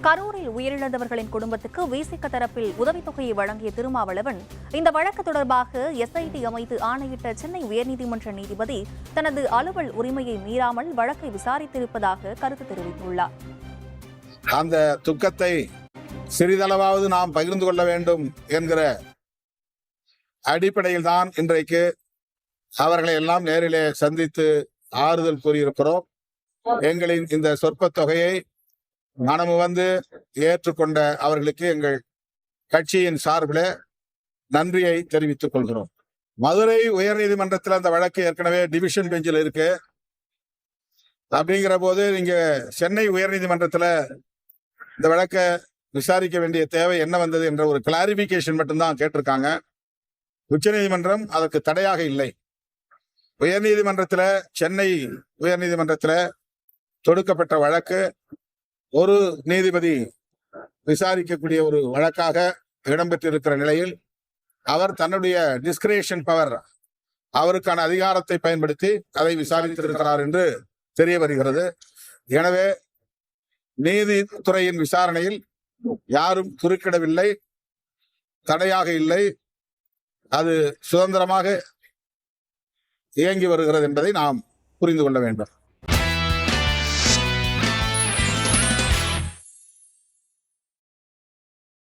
கரூரில் உயிரிழந்தவர்களின் குடும்பத்துக்கு விசிக தரப்பில் உதவித்தொகையை வழங்கிய திருமாவளவன் இந்த வழக்கு தொடர்பாக எஸ்ஐடி அமைத்து ஆணையிட்ட சென்னை உயர்நீதிமன்ற நீதிபதி தனது அலுவல் உரிமையை மீறாமல் வழக்கை விசாரித்திருப்பதாக கருத்து தெரிவித்துள்ளார். அந்த துக்கத்தை சிறிதளவாவது நாம் பகிர்ந்து கொள்ள வேண்டும் என்கிற அடிப்படையில் தான் இன்றைக்கு அவர்களை எல்லாம் நேரிலே சந்தித்து ஆறுதல் கூறியிருக்கிறோம். எங்களின் இந்த சொற்ப தொகையை மனமு வந்து ஏற்றுக்கொண்ட அவர்களுக்கு எங்கள் கட்சியின் சார்பில் நன்றியை தெரிவித்துக் கொள்கிறோம். மதுரை உயர்நீதிமன்றத்தில் அந்த வழக்கு ஏற்கனவே டிவிஷன் பெஞ்சில் இருக்கு. அப்படிங்கிற போது நீங்க சென்னை உயர்நீதிமன்றத்தில் இந்த வழக்கை விசாரிக்க வேண்டிய தேவை என்ன வந்தது என்ற ஒரு கிளாரிபிகேஷன் மட்டும்தான் கேட்டிருக்காங்க. உச்சநீதிமன்றம் அதற்கு தடையாக இல்லை. உயர்நீதிமன்றத்தில் சென்னை உயர்நீதிமன்றத்தில் தொடுக்கப்பட்ட வழக்கு ஒரு நீதிபதி விசாரிக்கக்கூடிய ஒரு வழக்காக இடம்பெற்றிருக்கிற நிலையில் அவர் தன்னுடைய டிஸ்கிரேஷன் பவர், அவருக்கான அதிகாரத்தை பயன்படுத்தி அதை விசாரித்திருக்கிறார் என்று தெரிய வருகிறது. எனவே நீதித்துறையின் விசாரணையில் யாரும் குறுக்கிடவில்லை, தடையாக இல்லை, அது சுதந்திரமாக இயங்கி வருகிறது என்பதை நாம் புரிந்து கொள்ள வேண்டும்.